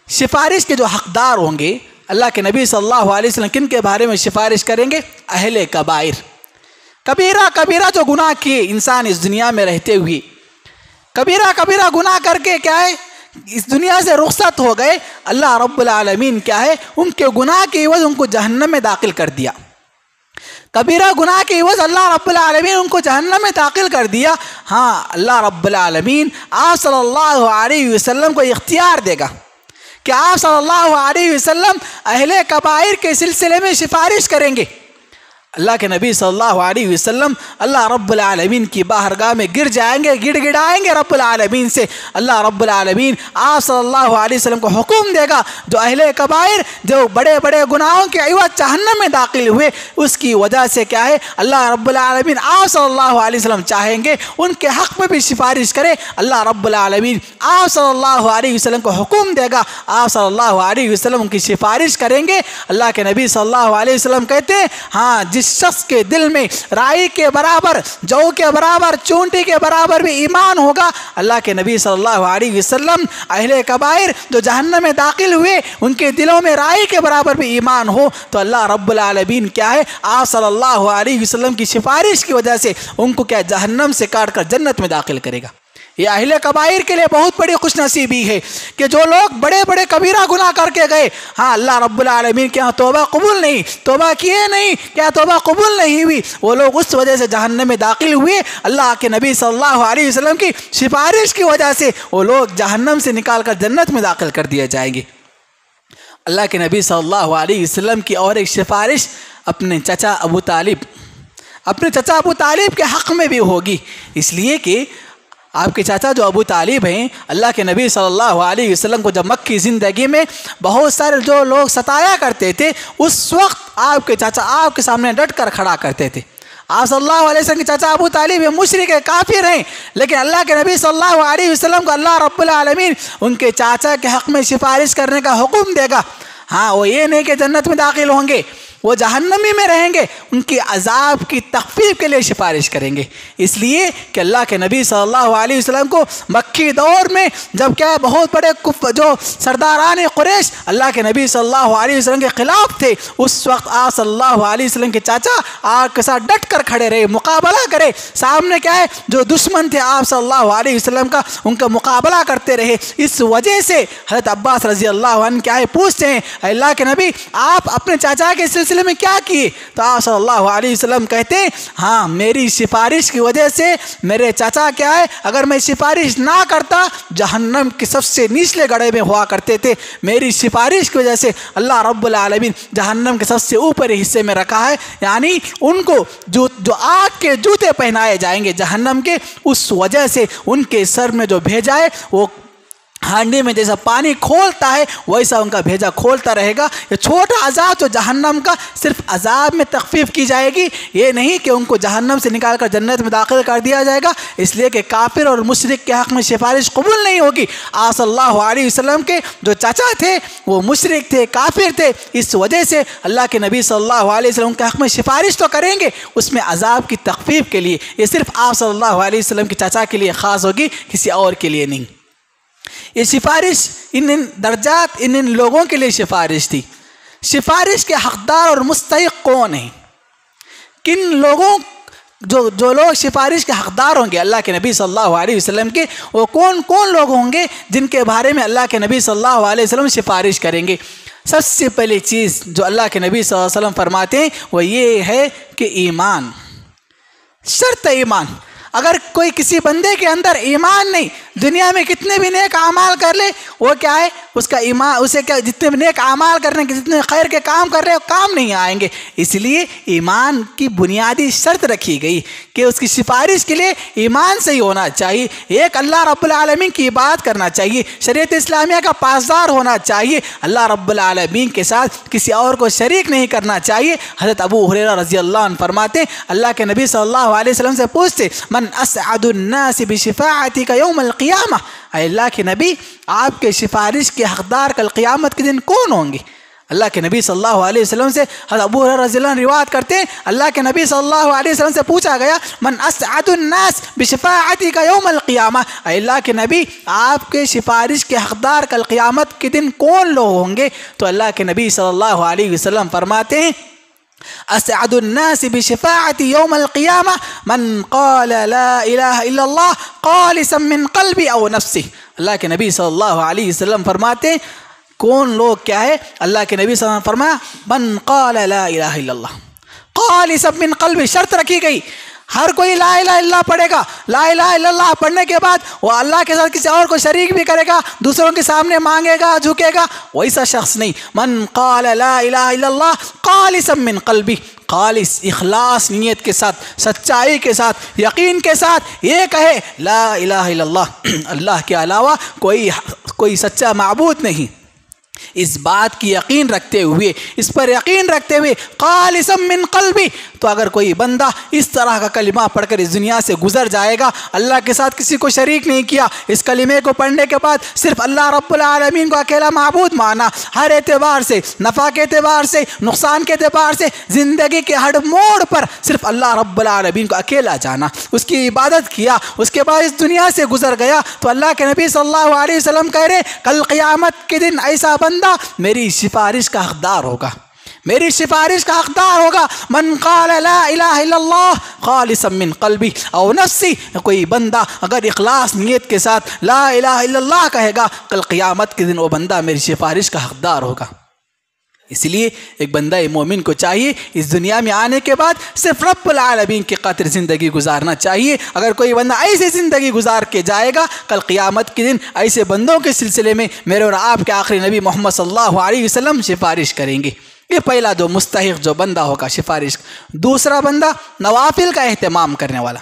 सिफारिश के जो हक़दार होंगे, अल्लाह के नबी सल्लल्लाहु अलैहि वसल्लम किन के बारे में सिफारिश करेंगे? अहले कबाइर, कबीरा जो गुनाह किए इंसान इस दुनिया में रहते हुए, कबीरा गुनाह करके क्या है इस दुनिया से रुखसत हो गए। अल्लाह रब्बुल आलमीन क्या है उनके गुनाह की एवज़ उनको जहन्नम में दाखिल कर दिया। कबीरा गुनाह की एवज़ अल्लाह रब्बुल आलमीन उनको जहन्नम में दाखिल कर दिया। हाँ, अल्लाह रब्बुल आलमीन आप सल्लल्लाहु अलैहि वसल्लम को इख्तियार देगा कि आप सल्लल्लाहु अलैहि वसल्लम अहले कबाइर के सिलसिले में सिफारिश करेंगे। अल्लाह के नबी सल्लल्लाहु अलैहि वसल्लम अल्लाह रब्बुल आलमीन की बारगाह में गिर जाएंगे, गिड़गिड़ाएंगे रब्बुल आलमीन से। अल्लाह रब्बुल आलमीन आप सल्लल्लाहु अलैहि वसल्लम को हुक्म देगा जो अहले कबाइर जो बड़े बड़े गुनाहों के एवज़ जहन्नम में दाखिल हुए, उसकी वजह से क्या है अल्लाह रब्बुल आलमीन आप सल्लल्लाहु अलैहि वसल्लम चाहेंगे उनके हक़ में भी सिफारिश करे। अल्लाह रब्बुल आलमीन आप सल्लल्लाहु अलैहि वसल्लम को हुक्म देगा, आप सल्लल्लाहु अलैहि वसल्लम उनकी सिफारिश करेंगे। अल्लाह के नबी सल्लल्लाहु अलैहि वसल्लम कहते हैं हाँ, जिस जिस शख्स के दिल में राई के बराबर, जौ के बराबर, चूंटी के बराबर भी ईमान होगा, अल्लाह के नबी सल्लल्लाहु अलैहि वसल्लम अहले कबाइर जो जहन्नम में दाखिल हुए उनके दिलों में राई के बराबर भी ईमान हो, तो अल्लाह रब्बुल आलमीन क्या है, आप सल्लल्लाहु अलैहि वसल्लम की सिफारिश की वजह से उनको क्या जहन्नम से काट कर जन्नत में दाखिल करेगा। ये अहले कबाइर के लिए बहुत बड़ी खुशनसीबी है कि जो लोग बड़े बड़े कबीरा गुनाह करके गए, हाँ अल्लाह रब्बुल आलमीन क्या तौबा कबूल नहीं, तौबा किए नहीं, क्या तौबा कबूल नहीं हुई, वो लोग उस वजह से जहन्नम में दाखिल हुए। अल्लाह के नबी सल्लल्लाहु अलैहि वसल्लम की सिफारिश की वजह से वो लोग जहन्नम से निकाल कर जन्नत में दाखिल कर दिए जाएंगे। अल्लाह के नबी सल्लल्लाहु अलैहि वसल्लम की और एक सिफारिश अपने चचा अबू तालिब के हक़ में भी होगी, इसलिए कि आपके चाचा जो अबू तालिब हैं, अल्लाह के नबी सल्लल्लाहु अलैहि वसल्लम को जब मक्की ज़िंदगी में बहुत सारे जो लोग सताया करते थे, उस वक्त आपके चाचा आपके सामने डट कर खड़ा करते थे। आप सल्लल्लाहु अलैहि वसल्लम के चाचा अबू तालिब ये मुशरिक है, काफिर हैं, लेकिन अल्लाह के नबी सल्लल्लाहु अलैहि वसल्लम को अल्लाह रब्बुल आलमीन उनके चाचा के हक़ में सिफारिश करने का हुक्म देगा। हाँ, वो ये नहीं कि जन्नत में दाखिल होंगे, वो जहन्नमी में रहेंगे, उनकी अजाब की तख़फ़ीफ़ के लिए सिफारिश करेंगे। इसलिए कि अल्लाह के नबी सल्लल्लाहु अलैहि वसल्लम को मक्की दौर में जब क्या है बहुत बड़े जो सरदारान कुरैश अल्लाह के नबी सल्लल्लाहु अलैहि वसल्लम के ख़िलाफ़ थे, उस वक्त आप सल्लल्लाहु अलैहि वसल्लम के चाचा आपके साथ डट कर खड़े रहे, मुकाबला करे। सामने क्या है जो दुश्मन थे आप सल्लल्लाहु अलैहि वसल्लम का, उनका मुकाबला करते रहे। इस वजह से हज़रत अब्बास रज़ी अल्लाह अन्हु क्या है पूछते हैं, अल्लाह के नबी आप अपने चाचा के सिलसिले में क्या किए? तो आप सल्लल्लाहु अलैहि वसल्लम कहते हैं, हाँ मेरी सिफारिश की वजह से मेरे चाचा क्या है, अगर मैं सिफारिश ना करता जहन्नम के सबसे निचले गड्ढे में हुआ करते थे, मेरी सिफारिश की वजह से अल्लाह रब्बुल आलमीन जहन्नम के सबसे ऊपरी हिस्से में रखा है, यानी उनको जो आग के जूते पहनाए जाएंगे जहन्नम के, उस वजह से उनके सर में जो भेजा है वो हांडी में जैसा पानी खोलता है वैसा उनका भेजा खोलता रहेगा। ये छोटा अजाब जो जहन्नम का सिर्फ अजाब में तख़फ़ीफ़ की जाएगी, ये नहीं कि उनको जहन्नम से निकाल कर जन्नत में दाखिल कर दिया जाएगा, इसलिए कि काफिर और मुशरिक के हक़ में सिफारिश कबूल नहीं होगी। आप सल्लल्लाहु अलैहि वसल्लम के जो चाचा थे वो मुशरिक थे, काफिर थे, इस वजह से अल्लाह के नबी सल्लल्लाहु अलैहि वसल्लम के हक़ में सिफारिश तो करेंगे, उसमें अजाब की तख़फ़ीफ़ के लिए। ये सिर्फ आप सल्लल्लाहु अलैहि वसल्लम के चाचा के लिए ख़ास होगी, किसी और के लिए नहीं। ये सिफारिश इन दर्जात इन लोगों के लिए सिफारिश थी। सिफारिश के हकदार और मुस्तहिक कौन हैं? किन लोगों जो लोग सिफारिश के हकदार होंगे अल्लाह के नबी सल्लल्लाहु अलैहि वसल्लम के, वो कौन कौन लोग होंगे जिनके बारे में अल्लाह के नबी सल्लल्लाहु अलैहि वसल्लम सिफारिश करेंगे? सबसे पहली चीज़ जो अल्लाह के नबी सल्लल्लाहु अलैहि वसल्लम फरमाते हैं वो ये है कि ईमान, शर्त ईमान। अगर कोई किसी बंदे के अंदर ईमान नहीं, दुनिया में कितने भी नेक अमाल कर ले, वो क्या है उसका ईमान, उसे क्या जितने भी नेक अमाल करने के जितने खैर के काम कर रहे हो काम नहीं आएंगे। इसलिए ईमान की बुनियादी शर्त रखी गई कि उसकी सिफारिश के लिए ईमान सही होना चाहिए, एक अल्लाह रब्बुल आलमीन की इबादत करना चाहिए, शरीयत इस्लामिया का पासदार होना चाहिए, अल्लाह रब्बुल आलमीन के साथ किसी और को शरीक नहीं करना चाहिए। हज़रत अबू हुरैरा रज़ी अल्लाह अन्हु फरमाते अल्लाह के नबी सल्लल्लाहु अलैहि वसल्लम से पूछते, मन असअदुन्नास बिशिफाअतिका यौमल क़ियामा, अल्लाह के नबी आपके सिफारिश के हकदार कल क़ियामत के दिन कौन होंगे? अल्लाह के नबी सल्लल्लाहु अलैहि वसल्लम से अबू हुरैरा रज़ी अल्लाह अन्हु रिवायत करते हैं, अल्लाह के नबी सल्लल्लाहु अलैहि वसल्लम से पूछा गया, मन असअदुन्नास बिशिफाअतिका यौमल क़ियामा, अल्लाह के नबी आपके सिफारिश के हकदार कल क़ियामत के दिन कौन लोग होंगे? तो अल्लाह के नबी सल्लल्लाहु अलैहि वसल्लम फरमाते हैं, असअदुन्नास बिशिफाअति यौमल क़ियामा मन क़ाल ला इलाहा इल्लल्लाह ख़ालिसन मिन क़ल्बि औ नफ्सि। अल्लाह के नबी सल्लल्लाहु अलैहि वसल्लम फरमाते हैं कौन लोग क्या है, अल्लाह के नबी सल्लल्लाहु अलैहि वसल्लम फरमाया मन क़ाल ला इलाहा इल्लल्लाह ख़ालिसन मिन क़ल्बि, शर्त रखी गई हर कोई ला इलाहा इल्लल्लाह पढ़ेगा, ला इलाहा इल्लल्लाह पढ़ने के बाद वो अल्लाह के साथ किसी और को शरीक भी करेगा, दूसरों के सामने मांगेगा, झुकेगा, वैसा शख्स नहीं। मन क़ाल ला इलाहा इल्लल्लाह ख़ालिसन मिन क़ल्बि, खालिस इखलास नीयत के साथ, सच्चाई के साथ, यकीन के साथ ये कहे ला इलाहा इल्लल्लाह, अल्लाह के अलावा कोई सच्चा माबूद नहीं, इस बात की यकीन रखते हुए, इस पर यकीन रखते हुए, खालिसम मिन क़ल्बी, तो अगर कोई बंदा इस तरह का कलिमा पढ़कर इस दुनिया से गुजर जाएगा, अल्लाह के साथ किसी को शरीक नहीं किया, इस कलिमे को पढ़ने के बाद सिर्फ अल्लाह रब्बुल आलमीन को अकेला माबूद माना, हर एतबार से, नफ़ा के एतबार से, नुकसान के एतबार से, ज़िंदगी के हर मोड़ पर सिर्फ अल्लाह रब्बुल आलमीन को अकेला जाना, उसकी इबादत किया, उसके बाद इस दुनिया से गुजर गया, तो अल्लाह के नबी सल्लल्लाहु अलैहि वसल्लम कह रहे कल क़यामत के दिन ऐसा बंदा मेरी सिफारिश का हकदार होगा, मेरी सिफारिश का हकदार होगा। मन क़ाल ला इलाहा इल्लल्लाह खालिसन मिन क़ल्बी औ नफ्सी, कोई बंदा अगर इखलास नियत के साथ ला इलाहा इल्लल्लाह कहेगा, कल क़यामत के दिन वो बंदा मेरी सिफारिश का हकदार होगा। इसलिए एक बंदा मोमिन को चाहिए इस दुनिया में आने के बाद सिर्फ रब्बुल आलमीन की खातिर ज़िंदगी गुजारना चाहिए। अगर कोई बंदा ऐसी ज़िंदगी गुजार के जाएगा, कल क़यामत के दिन ऐसे बंदों के सिलसिले में मेरे और आपके आखिरी नबी मोहम्मद सल्लल्लाहु अलैहि वसल्लम सिफारिश करेंगे। ये पहला जो मुस्तहिक़ जो बंदा होगा सिफारिश। दूसरा बंदा नवाफिल का एहतमाम करने वाला,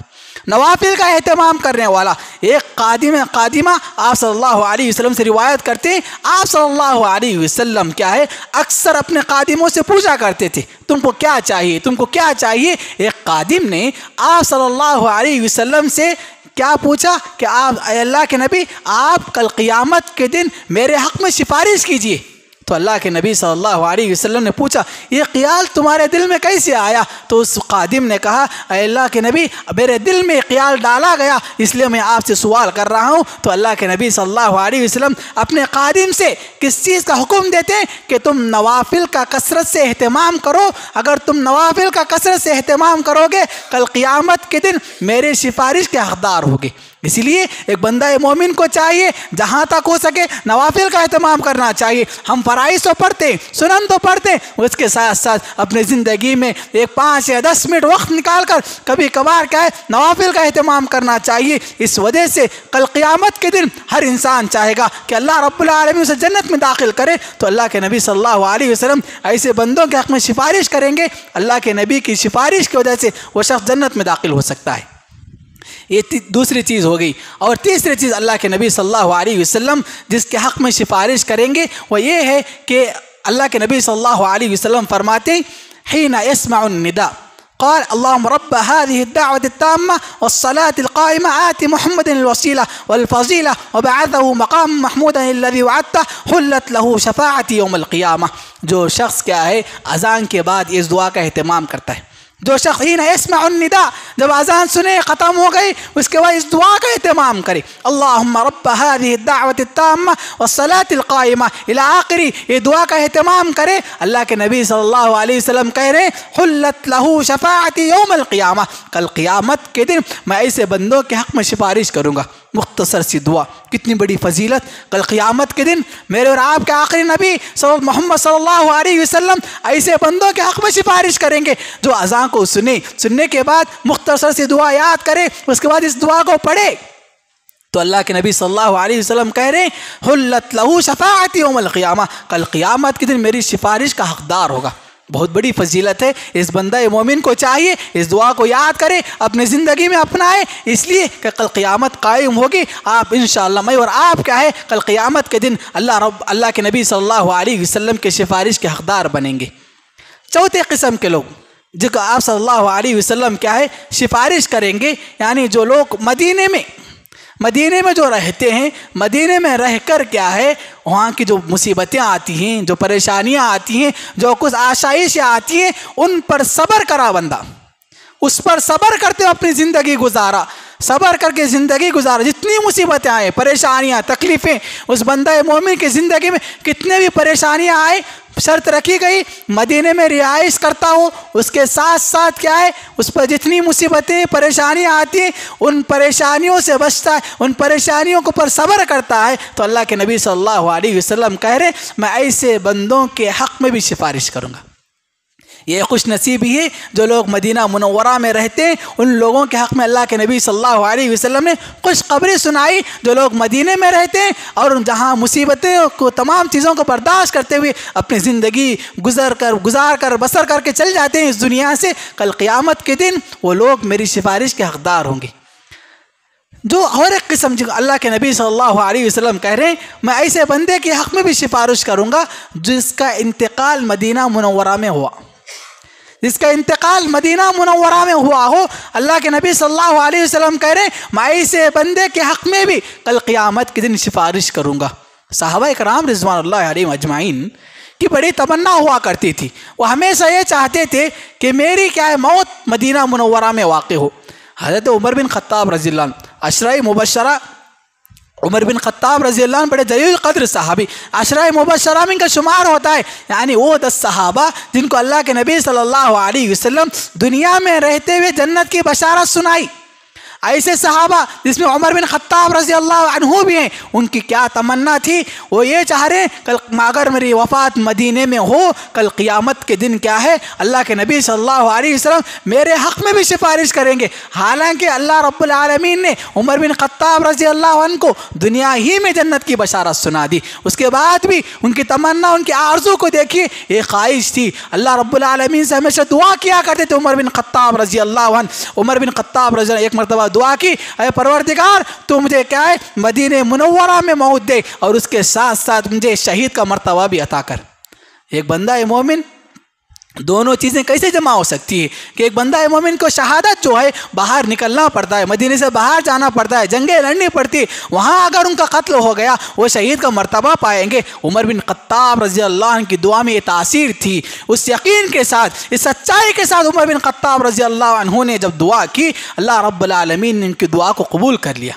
नवाफिल का एहतमाम करने वाला। एक कादिमा आप सल्लल्लाहु अलैहि वसल्लम से रिवायत करते हैं, आप सल्लल्लाहु अलैहि वसल्लम क्या है अक्सर अपने कादिमों से पूछा करते थे, तुमको क्या चाहिए, तुमको क्या चाहिए। एक कादिम ने आप सल्लल्लाहु अलैहि वसल्लम से क्या पूछा कि आप अल्लाह के नबी आप कल क़यामत के दिन मेरे हक़ में सिफारिश कीजिए। तो अल्लाह के नबी सल्लल्लाहु अलैहि वसल्लम ने पूछा ये ख्याल तुम्हारे दिल में कैसे आया। तो उस कादिम ने कहा अल्लाह के नबी मेरे दिल में ख्याल डाला गया, इसलिए मैं आपसे सवाल कर रहा हूँ। तो अल्लाह के नबी सल्लल्लाहु अलैहि वसल्लम अपने कादिम से किस चीज़ का हुक्म देते हैं कि तुम नवाफिल का कसरत से अहतमाम करो। अगर तुम नवाफिल का कसरत से अहतमाम करोगे, कल क़यामत के दिन मेरे सिफारिश के हक़दार होगे। इसलिए एक बंदा मोमिन को चाहिए जहाँ तक हो सके नवाफिल का एहतमाम करना चाहिए। हम फ़राइज़ तो पढ़ते, सुनन तो पढ़ते, उसके साथ साथ अपनी ज़िंदगी में एक 5 या 10 मिनट वक्त निकाल कर कभी कभार क्या है नवाफिल का एहतमाम करना चाहिए। इस वजह से कल क़यामत के दिन हर इंसान चाहेगा कि अल्लाह रब्बुल आलमीन उसे जन्नत में दाखिल करे। तो अल्लाह के नबी सल्लल्लाहु अलैहि वसल्लम ऐसे बंदों के हक़ में सिफारिश करेंगे, अल्लाह के नबी की सिफारिश की वजह से वो शख्स जन्नत में दाखिल हो सकता है। ये दूसरी चीज़ हो गई। और तीसरी चीज़ अल्लाह के नबी सल्लल्लाहु अलैहि वसल्लम जिसके हक़ में सिफारिश करेंगे वो ये है कि अल्लाह के नबी सल्लल्लाहु अलैहि वसल्लम फरमाते हीना यस्मउन निदा क़ाल अल्लाहुम्मा रब्ब हाज़िहि अद-दाअवति अत-ताम्मा वस्सलाति अल-क़ाइमा आति मुहम्मदन अल-वसीला वल-फ़ज़ीला वबअथहु मक़ामन महमूदन अल्लज़ी वअदतहु हुल्लत लहु शफ़ाअती यौम अल-क़ियामा। जो शख्स क्या है अज़ान के बाद इस दुआ का एहतमाम करता है, जो शख्स हीना यस्मउन निदा जब अज़ान सुने ख़त्म हो गई उसके बाद इस दुआ का एहतमाम करे अल्लाहुम्मा रब्ब हाज़िहि अद-दाअवति अत-ताम्मा वस्सलाति अल-क़ाइमा इला आखिरी, ये दुआ का एहतमाम करे। अल्लाह के नबी सल्लल्लाहु अलैहि वसल्लम कह रहे हुल्लत लहु शफ़ाअती यौम अल-क़ियामा, कल क़यामत के दिन मैं ऐसे बंदों के हक़ में सिफारिश करूँगा। मुख्तसर सी दुआ, कितनी बड़ी फजीलत। कल क़यामत के दिन मेरे और आपके आखिरी नबी मोहम्मद सल्लल्लाहु अलैहि वसल्लम ऐसे बंदों के हक़ में सिफारिश करेंगे जो अज़ान को सुनने के बाद मुख्तसर सी दुआ याद करे, उसके बाद इस दुआ को पढ़े। तो अल्लाह के नबी सल्लल्लाहु अलैहि वसल्लम कह रहे हुल्लत लहु शफ़ाअती यौमल क़ियामा, कल क़यामत के दिन मेरी सिफारिश का हक़दार होगा। बहुत बड़ी फजीलत है। इस बंदा मोमिन को चाहिए इस दुआ को याद करे, अपनी ज़िंदगी में अपनाए, इसलिए कि कल क़यामत कायम होगी। आप इंशाअल्लाह मैं और आप क्या है कल क़यामत के दिन अल्लाह के नबी सल्लल्लाहु अलैहि वसल्लम के सिफारिश के हक़दार बनेंगे। चौथे किस्म के लोग जिनको आप सल्लल्लाहु अलैहि वसल्लम क्या है सिफारिश करेंगे, यानी जो लोग मदीने में जो रहते हैं, मदीने में रहकर क्या है वहाँ की जो मुसीबतें आती हैं, जो परेशानियाँ आती हैं, जो कुछ आशाइशें आती हैं, उन पर सब्र करा बंदा, उस पर सब्र करते हुए अपनी ज़िंदगी गुजारा, सब्र करके ज़िंदगी गुजारा। जितनी मुसीबतें आए, परेशानियाँ, तकलीफ़ें उस बंदा मोमिन की ज़िंदगी में कितने भी परेशानियाँ आए, शर्त रखी गई मदीने में रिहाइश करता हो, उसके साथ साथ क्या है उस पर जितनी मुसीबतें परेशानियाँ आती हैं उन परेशानियों से बचता है, उन परेशानियों के ऊपर सब्र करता है। तो अल्लाह के नबी सल्लल्लाहु अलैहि वसल्लम कह रहे मैं ऐसे बंदों के हक़ में भी सिफारिश करूँगा। ये खुश नसीबी है जो लोग मदीना मुनव्वरा में रहते हैं, उन लोगों के हक़ में अल्लाह के नबी सल्लल्लाहु अलैहि वसल्लम ने खुशखबरी सुनाई। जो लोग मदीने में रहते हैं और जहाँ मुसीबतें को तमाम चीज़ों को बर्दाश्त करते हुए अपनी ज़िंदगी गुजार कर बसर करके चल जाते हैं इस दुनिया से, कल क़यामत के दिन वो लोग मेरी सिफारिश के हक़दार होंगे। जो और एक किस्म जो अल्लाह के नबी सल्लल्लाहु अलैहि वसल्लम कह रहे हैं, मैं ऐसे बंदे के हक़ में भी सिफारिश करूँगा जिसका इंतकाल मदीना मुनव्वरा में हुआ, जिसका इंतकाल मदीना मुनव्वरा में हुआ हो। अल्लाह के नबी सल्लल्लाहु अलैहि वसल्लम कह रहे हैं, मैं ऐसे बंदे के हक़ में भी कल क़यामत के दिन सिफारिश करूँगा। सहाबा इकराम रिज़वानुल्लाहि अलैहिम अजमाइन की बड़ी तमन्ना हुआ करती थी, वो हमेशा ये चाहते थे कि मेरी क्या है मौत मदीना मुनव्वरा में वाक़ हो। हज़रत उमर बिन ख़त्ताब रज़ियल्लाहु अन्हु, अशरा मुबश्शरा उमर बिन ख़त्ताब रज़ियल्लाहु अन्हु बड़े जलील क़द्र सहाबी, अशरा मुबश्शरा में इनका शुमार होता है, यानी वो 10 सहाबा जिनको अल्लाह के नबी सल्लल्लाहु अलैहि वसल्लम दुनिया में रहते हुए जन्नत की बशारत सुनाई। ऐसे सहाबा जिसमें उमर बिन ख़त्ताब रज़ियल्लाहु अन्हु भी हैं, उनकी क्या तमन्ना थी, वो ये चाह रहे कल अगर मेरी वफ़ात मदीने में हो, कल क़यामत के दिन क्या है अल्लाह के नबी सल्लल्लाहु अलैहि वसल्लम मेरे हक़ में भी सिफारिश करेंगे। हालांकि अल्लाह रब्बुल आलमीन ने उमर बिन ख़त्ताब रज़ियल्लाहु अन्हु को दुनिया ही में जन्नत की बशारत सुना दी, उसके बाद भी उनकी तमन्ना, उनकी आरज़ू को देखिए, ये ख्वाहिश थी। अल्लाह रब्बुल आलमीन से हमेशा दुआ किया करते थे उमर बिन ख़त्ताब रज़ियल्लाहु अन्हु। उमर बिन ख़त्ताब रज़ियल्लाहु एक मरतबा दुआ की, अरे परवरदिगार तू मुझे क्या है मदीने मुनव्वरा में मौत दे और उसके साथ साथ मुझे शहीद का मर्तबा भी अता कर। एक बंदा है मोमिन, दोनों चीज़ें कैसे जमा हो सकती है कि एक बंदा है मोमिन को शहादत जो है बाहर निकलना पड़ता है, मदीने से बाहर जाना पड़ता है, जंगें लड़नी पड़ती है, वहाँ अगर उनका कत्ल हो गया वो शहीद का मर्तबा पाएंगे। उमर बिन ख़त्ताब रज़ियल्लाहु अन्हु की दुआ में ये तासीर थी, उस यकीन के साथ, इस सच्चाई के साथ उमर बिन ख़त्ताब रज़ियल्लाहु अन्हु ने जब दुआ की, अल्लाह रब्बुल आलमीन ने उनकी दुआ को कबूल कर लिया,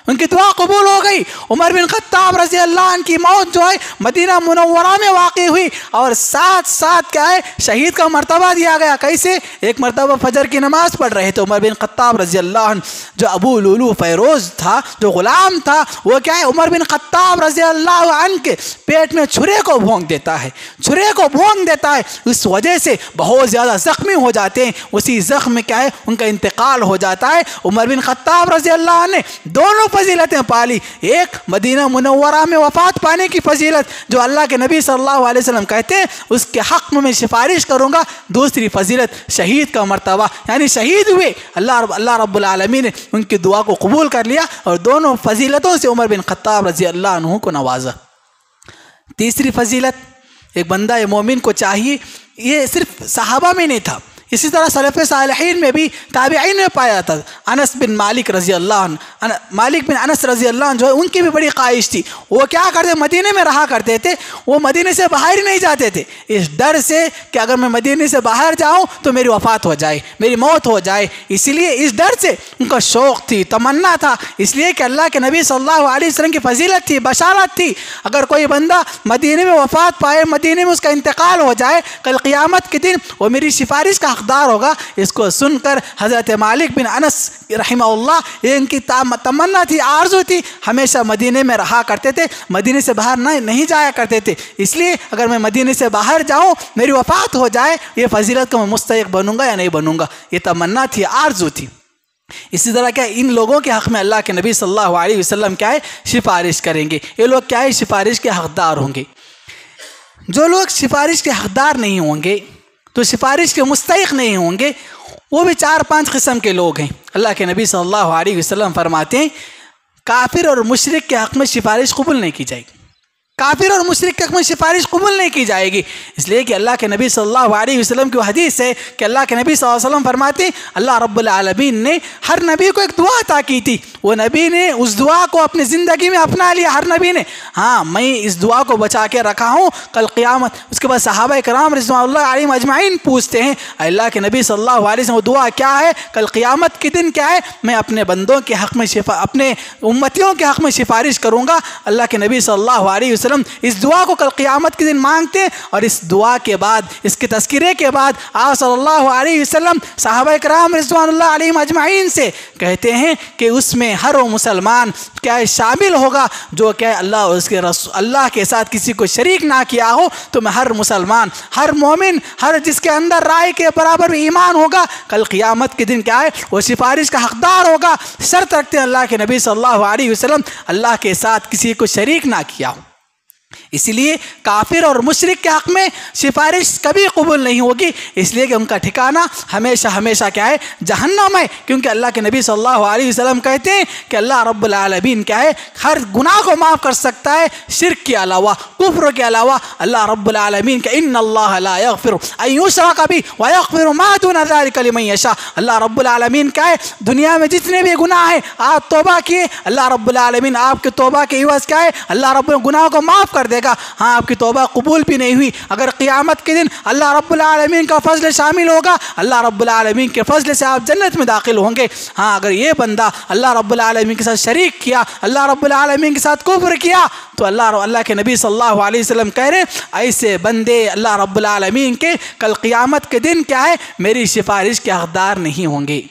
उनकी दुआ कबूल हो गई। उमर बिन ख़त्ताब रज़ियल्लाहु अन्हु की मौत जो है मदीना मुनव्वरा में वाक़ई हुई और साथ साथ क्या है शहीद का मर्तबा दिया गया। कैसे? एक मर्तबा फजर की नमाज़ पढ़ रहे थे उमर बिन ख़त्ताब रज़ियल्लाहु अन्हु, जो अबू लुलू फ़ैरोज़ था, जो ग़ुलाम था, वो क्या है उमर बिन ख़त्ताब रज़ियल्लाहु अन्हु के पेट में छुरे को भोंक देता है, छुरे को भोंक देता है, उस वजह से बहुत ज़्यादा ज़ख्मी हो जाते हैं, उसी ज़ख्म में क्या है उनका इंतकाल हो जाता है। उमर बिन ख़त्ताब रज़ियल्लाहु अन्हु ने दोनों फजीलतें पाली, एक मदीना मुनव्वरा में वफ़ात पाने की फजीलत जो अल्लाह के नबी सल्लल्लाहु अलैहि वसल्लम कहते हैं उसके हक़ में मैं सिफारिश करूँगा, दूसरी फजीलत शहीद का मर्तबा, यानी शहीद हुए, अल्लाह रब्बुल आलमीन ने उनकी दुआ को कबूल कर लिया और दोनों फजीलतों से उमर बिन ख़त्ताब रज़ियल्लाहु अन्हु को नवाजा। तीसरी फजीलत, एक बंदा ये मोमिन को चाहिए, ये सिर्फ सहाबा में नहीं था, इसी तरह सलफ़ सालिहीन में भी ताबिईन में पाया जाता। अनस बिन मालिक रज़ियल्लाहु अन्हु, मालिक बिन अनस रज़ियल्लाहु अन्हु जो है उनकी भी बड़ी ख्वाहिश थी, वो क्या करते मदीने में रहा करते थे, वो मदीने से बाहर ही नहीं जाते थे, इस डर से कि अगर मैं मदीने से बाहर जाऊँ तो मेरी वफ़ात हो जाए, मेरी मौत हो जाए, इसलिए इस डर से उनका शौक़ थी, तमन्ना था, इसलिए कि अल्लाह के नबी सल्लल्लाहु अलैहि वसल्लम की फजीलत थी, बशारत थी, अगर कोई बंदा मदीने में वफ़ात पाए, मदीने में उसका इंतकाल हो जाए, कल क़यामत के दिन वो मेरी सिफारिश का हक़दार होगा। इसको सुनकर हज़रत मालिक बिन अनस रहमहुल्लाह इनकी तमन्ना थी, आरज़ू थी, हमेशा मदीने में रहा करते थे, मदीने से बाहर नहीं जाया करते थे, इसलिए अगर मैं मदीने से बाहर जाऊँ मेरी वफ़ात हो जाए, ये फजीलत का मैं मुस्तहिक़ बनूँगा या नहीं बनूँगा, ये तमन्ना थी, आरज़ू थी। इसी तरह क्या इन लोगों के हक़ में अल्लाह के नबी सल्लल्लाहु अलैहि वसल्लम क्या है सिफारिश करेंगे, ये लोग क्या है सिफारिश के हक़दार होंगे। जो लोग सिफारिश के हक़दार नहीं होंगे, तो सिफारिश के मुस्तहिक़ नहीं होंगे, वो भी 4-5 किस्म के लोग हैं। अल्लाह के नबी सल्लल्लाहु अलैहि वसल्लम फरमाते हैं काफिर और मुशरिक के हक़ में सिफारिश कबूल नहीं की जाएगी, काफिर और मुशरिक के हक़ में सिफारिश कबूल नहीं की जाएगी, इसलिए कि अल्लाह के नबी सल्लल्लाहु अलैहि वसल्लम की हदीस है कि अल्लाह के नबी सल्लल्लाहु अलैहि वसल्लम फरमाते हैं अल्लाह रब्बुल आलमीन ने हर नबी को एक दुआ अता की थी, वो नबी ने उस दुआ को अपनी ज़िंदगी में अपना लिया, हर नबी ने, हाँ मैं इस दुआ को बचा के रखा हूँ कल क़यामत। उसके बाद सहाबा इकराम रिज़वानुल्लाहि अलैहिम अजमाइन पूछते हैं अल्लाह के नबी सल्लल्लाहु अलैहि वसल्लम वो दुआ क्या है, कल क़यामत के दिन क्या है, मैं अपने बंदों के हक़ में अपने उम्मतियों के हक़ में सिफारिश करूँगा। अल्लाह के नबी सल्लल्लाहु अलैहि वसल्लम इस दुआ को कल क़यामत के दिन मांगते हैं और इस दुआ के बाद, इसके तज़किरे के बाद आप सल्लल्लाहु अलैहि वसल्लम सहाबा इकराम रिज़वानुल्लाहि अलैहिम अजमाइन से कहते हैं कि उसमें हर वो मुसलमान क्या है शामिल होगा जो क्या अल्लाह और उसके अल्लाह के साथ किसी को शरीक ना किया हो, तो मैं हर मुसलमान, हर मोमिन, हर जिसके अंदर राय के बराबर ईमान होगा, कल क़यामत के दिन क्या है वो सिफारिश का हक़दार होगा, शर्त रखते हैं अल्लाह के नबी सल्लल्लाहु अलैहि वसल्लम अल्लाह के साथ किसी को शरीक ना किया हो। इसीलिए काफिर और मुशरिक के हक़ में सिफारिश कभी कबूल नहीं होगी, इसलिए कि उनका ठिकाना हमेशा हमेशा क्या है, जहन्नम है। क्योंकि अल्लाह के नबी सल्लल्लाहु अलैहि वसल्लम कहते हैं कि अल्लाह रब्बुल आलमीन क्या है, हर गुनाह को माफ़ कर सकता है, शिर्क के अलावा, कुफ्र के अलावा। अल्लाह रब्बुल आलमीन के इन्नल्लाह ला यग़फिरु अन युशरक बिही व यग़फिरु मा दून ज़ालिका लिमन यशा। अल्लाह रब्बुल आलमीन क्या है, दुनिया में जितने भी गुनाह हैं आप तौबा किए, अल्लाह रब्बुल आलमीन आपके तौबा के इवज़ क्या है, अल्लाह रब्बुल गुनाह को माफ़ कर देगा। हाँ, आपकी तौबा कबूल भी नहीं हुई, अगर क़ियामत के दिन अल्लाह रब्बुल आलमीन का फजल शामिल होगा, अल्लाह रब्बुल आलमीन के फजल से आप जन्नत में दाखिल होंगे। हाँ, अगर ये बंदा अल्लाह रब्बुल आलमीन के साथ शरीक किया, अल्लाह रब्बुल आलमीन के साथ कुफ्र किया, तो अल्लाह के नबी सल्लल्लाहु अलैहि वसल्लम कह रहे हैं ऐसे बंदे अल्लाह रब्बुल आलमीन के कल क़ियामत के दिन क्या है, मेरी सिफारिश के हक़दार नहीं होंगे।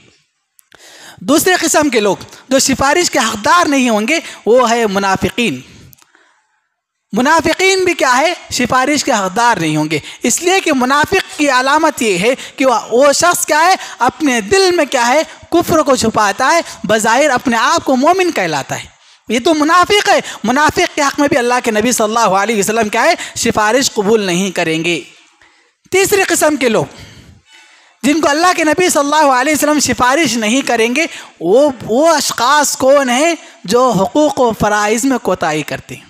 दूसरे किस्म के लोग जो सिफारिश के हक़दार नहीं होंगे वो है मुनाफिकीन। मुनाफिकीन भी क्या है, सिफारिश के हक़दार नहीं होंगे, इसलिए कि मुनाफिक की अलामत ये है कि वो शख्स क्या है, अपने दिल में क्या है, कुफ्र को छुपाता है, बज़ाहिर अपने आप को मोमिन कहलाता है। ये तो मुनाफिक है। मुनाफिक के हक़ में भी अल्लाह के नबी सल्लल्लाहु अलैहि वसल्लम क्या है, सिफारिश कबूल नहीं करेंगे। तीसरी किस्म के लोग जिनको अल्लाह के नबी सल्लल्लाहु अलैहि वसल्लम सिफारिश नहीं करेंगे, वो अशख़ास कौन है जो हुकूक़ व फ़राइज़ में कोताही करते हैं।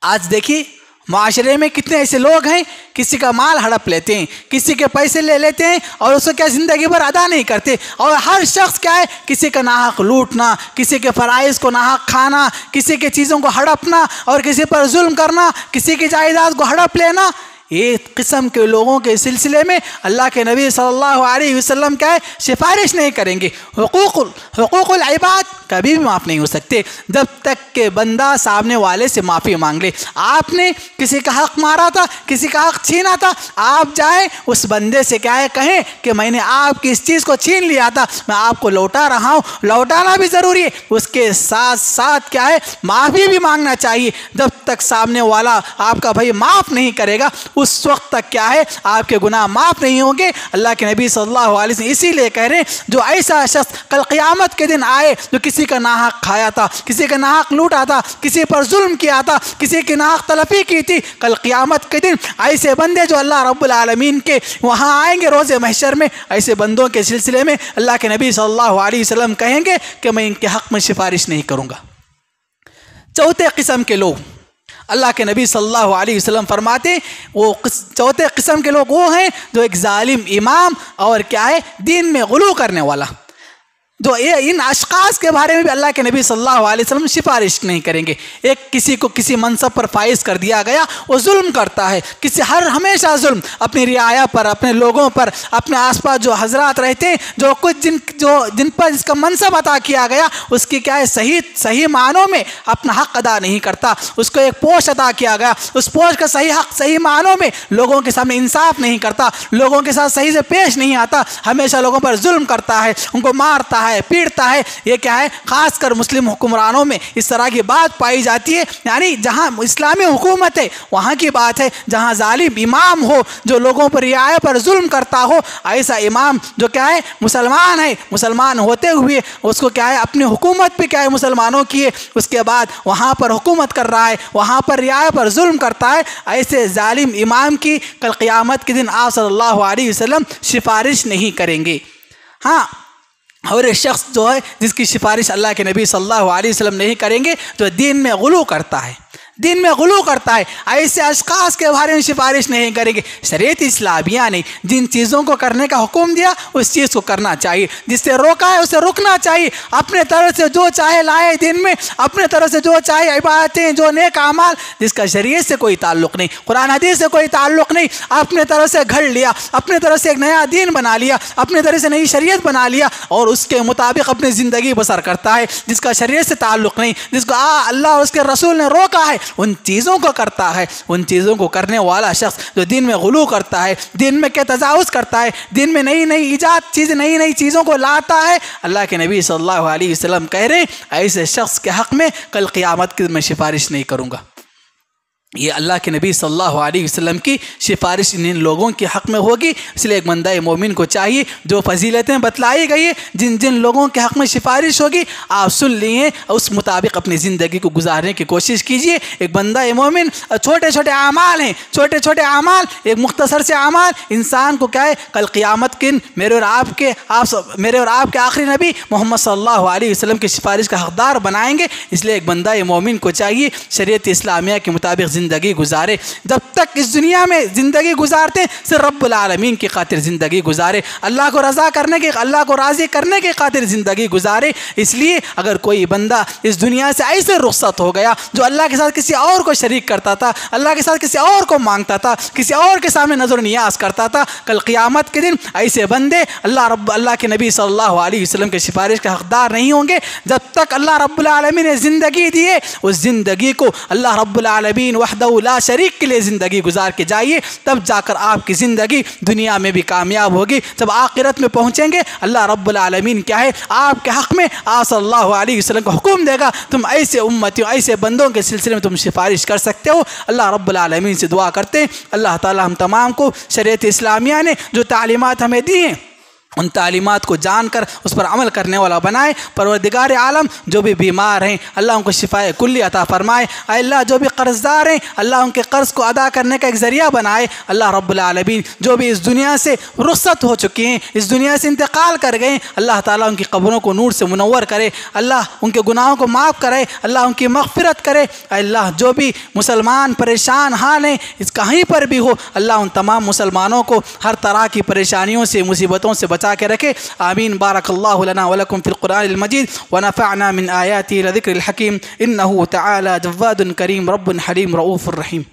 आज देखिए माशरे में कितने ऐसे लोग हैं, किसी का माल हड़प लेते हैं, किसी के पैसे ले लेते हैं और उसको क्या ज़िंदगी भर अदा नहीं करते। और हर शख्स क्या है, किसी का नाहक लूटना, किसी के फ़राइज़ को नाहक खाना, किसी के चीज़ों को हड़पना और किसी पर जुल्म करना, किसी की जायदाद को हड़प लेना, ये किस्म के लोगों के सिलसिले में अल्लाह के नबी सल्लल्लाहु अलैहि वसल्लम क्या है, सिफारिश नहीं करेंगे। हुकूकुल इबाद कभी भी माफ़ नहीं हो सकते जब तक के बंदा सामने वाले से माफ़ी मांग ले। आपने किसी का हक़ मारा था, किसी का हक़ छीना था, आप जाए उस बंदे से क्या है, कहें कि मैंने आपकी इस चीज़ को छीन लिया था, मैं आपको लौटा रहा हूँ। लौटाना भी ज़रूरी है, उसके साथ साथ क्या है, माफ़ी भी मांगना चाहिए। जब तक सामने वाला आपका भाई माफ़ नहीं करेगा, उस वक्त तक क्या है, आपके गुनाह माफ़ नहीं होंगे। अल्लाह के नबी सल्लल्लाहु अलैहि वसल्लम इसीलिए कह रहे हैं, जो ऐसा शख्स कल क़ियामत के दिन आए जो किसी का नाहक खाया था, किसी का नाहक लूटा था, किसी पर जुल्म किया था, किसी की नाहक तलफ़ी की थी, कल क़ियामत के दिन ऐसे बंदे जो अल्लाह रब्बुल आलमीन के वहाँ आएंगे रोज़े महशर में, ऐसे बंदों के सिलसिले में अल्लाह के नबी सल्लल्लाहु अलैहि वसल्लम कहेंगे कि मैं इनके हक़ में सिफारिश नहीं करूँगा। चौथे किस्म के लोग अल्लाह के नबी सल्लल्लाहु अलैहि वसल्लम फरमाते, वो चौथे किस्म के लोग वो हैं जो एक जालिम इमाम और क्या है, दीन में गुलू करने वाला, जो ये इन अशख़ास के बारे में भी अल्लाह के नबी सल्लल्लाहु अलैहि वसल्लम सिफारिश नहीं करेंगे। एक किसी को किसी मनसब पर फाइज कर दिया गया, वो जुल्म करता है, हमेशा जुल्म अपनी रियाया पर, अपने लोगों पर, अपने आसपास जो हजरात रहते हैं, जो कुछ जिन पर इसका मनसब अता किया गया, उसकी क्या है, सही मानों में अपना हक़ अदा नहीं करता। उसको एक पोस्ट अता किया गया, उस पोस्ट का सही हक़ सही मानों में लोगों के सामने इंसाफ नहीं करता, लोगों के साथ सही से पेश नहीं आता, हमेशा लोगों पर जुल्म करता है, उनको मारता है, पीड़ता है। ये क्या है, खासकर मुस्लिम हुक्मरानों में इस तरह की बात पाई जाती है। यानी जहां इस्लामी हुकूमत है वहां की बात है, जहां जालिम इमाम हो जो लोगों पर रियाया पर जुल्म करता हो, ऐसा इमाम जो क्या है, मुसलमान है, मुसलमान होते हुए उसको क्या है, अपनी हुकूमत पे क्या है, मुसलमानों की है, उसके बाद वहां पर हुकूमत कर रहा है, वहां पर रियाया पर जुल्म करता है, ऐसे जालिम इमाम की कल क़ियामत के दिन आप सल्लल्लाहु अलैहि वसल्लम सिफारिश नहीं करेंगे। हाँ, और एक शख्स जो है जिसकी सिफारिश अल्लाह के नबी सल्लल्लाहु अलैहि वसल्लम नहीं करेंगे, जो दीन में गुलू करता है, दिन में गुलू करता है, ऐसे अशख़ास के बारे में सिफारिश नहीं करेंगे। शरीयत इस्लामिया ने जिन चीज़ों को करने का हुक्म दिया उस चीज़ को करना चाहिए, जिससे रोका है उसे रुकना चाहिए। अपने तरफ से जो चाहे लाए दिन में, अपने तरफ से जो चाहे इबादतें, जो नेक अमाल जिसका शरीयत से कोई ताल्लुक़ नहीं, कुरान हदीस से कोई ताल्लुक़ नहीं, अपने तरफ से घड़ लिया, अपने तरफ से एक नया दीन बना लिया, अपने तरफ से नई शरीयत बना लिया और उसके मुताबिक अपनी ज़िंदगी बसर करता है, जिसका शरीयत से ताल्लुक़ नहीं, जिसको अल्लाह और उसके रसूल ने रोका है, उन चीज़ों को करता है। उन चीज़ों को करने वाला शख्स जो दिन में गुलू करता है, दिन में क्या तजावुज़ करता है, दिन में नई नई ईजाद चीज़, नई नई चीज़ों को लाता है, अल्लाह के नबी सल्लल्लाहु अलैहि वसल्लम कह रहे हैं ऐसे शख्स के हक़ में कल क़ियामत की मैं सिफारिश नहीं करूँगा। ये अल्लाह के नबी सल्लल्लाहु अलैहि वसल्लम की सिफारिश इन लोगों के हक़ में होगी। इसलिए एक बंदा मोमिन को चाहिए, जो फजीलतें बतलाई गई है, जिन जिन लोगों के हक़ में सिफारिश होगी आप सुन लिए, उस मुताबिक अपनी ज़िंदगी को गुजारने की कोशिश कीजिए। एक बंदा मोमिन, छोटे छोटे आमाल हैं, छोटे छोटे आमाल, एक मुख्तसर से आमाल इंसान को क्या है, कल क़ियामत के दिन मेरे और आपके आखिरी नबी मोहम्मद सल्लल्लाहु अलैहि वसल्लम की सिफारिश का हक़दार बनाएंगे। इसलिए एक बंदा मोमिन को चाहिए शरीयत इस्लामिया के मुताबिक ज़िंदगी गुजारे। जब तक इस दुनिया में ज़िंदगी गुजारते सिर्फ रब्बुल आलमीन की खातिर ज़िंदगी गुजारे, अल्लाह को रज़ा करने के, अल्लाह को राज़ी करने की खातिर ज़िंदगी गुजारे। इसलिए अगर कोई बंदा इस दुनिया से ऐसे रुखसत हो गया जो अल्लाह के साथ किसी और को शरीक करता था, अल्लाह के साथ किसी और को मांगता था, किसी और के सामने नज़र नियाज करता था, कल क़ियामत के दिन ऐसे बंदे अल्लाह के नबी सल्लल्लाहु अलैहि वसल्लम की सिफारिश का हक़दार नहीं होंगे। जब तक अल्लाह रब्बुल आलमीन ने ज़िंदगी दी है, उस ज़िंदगी को अल्लाह रब्बुल आलमीन वहदहू ला शरीक के लिए ज़िंदगी गुजार के जाइए, तब जाकर आपकी ज़िंदगी दुनिया में भी कामयाब होगी। जब आखिरत में पहुँचेंगे अल्लाह रब्बुल आलमीन क्या है, आपके हक़ में आप सल्लल्लाहु अलैहि वसल्लम को हुक्म देगा, तुम ऐसे उम्मतियों, ऐसे बंदों के सिलसिले में तुम सिफारिश कर सकते हो। अल्लाह रब्बुल आलमीन से दुआ करते हैं, अल्लाह ताला हम तमाम को शरीयत इस्लामिया ने जो तालीमात हमें दी हैं उन तालीमात को जानकर उस पर अमल करने वाला बनाए। परवरदिगार आलम जो भी बीमार हैं अल्लाह उनको शिफाए कुल्ली अता फरमाए। अल्लाह जो भी कर्ज़दार हैं अल्लाह उनके कर्ज़ को अदा करने का एक ज़रिया बनाए। अल्लाह रब्बुल आलमीन जो भी इस दुनिया से रुख़्सत हो चुके हैं, इस दुनिया से इंतकाल कर गए, अल्लाह ताला उनकी कब्रों को नूर से मुनव्वर करे, अल्लाह उनके गुनाहों को माफ़ करे, अल्लाह उनकी मग़फ़िरत करे। अल्लाह जो भी मुसलमान परेशान हाल हैं, इस कहीं पर भी हो, अल्लाह उन तमाम मुसलमानों को हर तरह की परेशानियों से, मुसीबतों से बचा के रखे। आमीन। बारकल्लाहु लना व लकुम फिल कुरानिल मजीद व नफ़अना मिन आयातिहि व ज़िक्रिल हकीम। इन्नहु तआला जव्वादुन करीम रब्बुन हलीम रऊफ़ुर रहीम।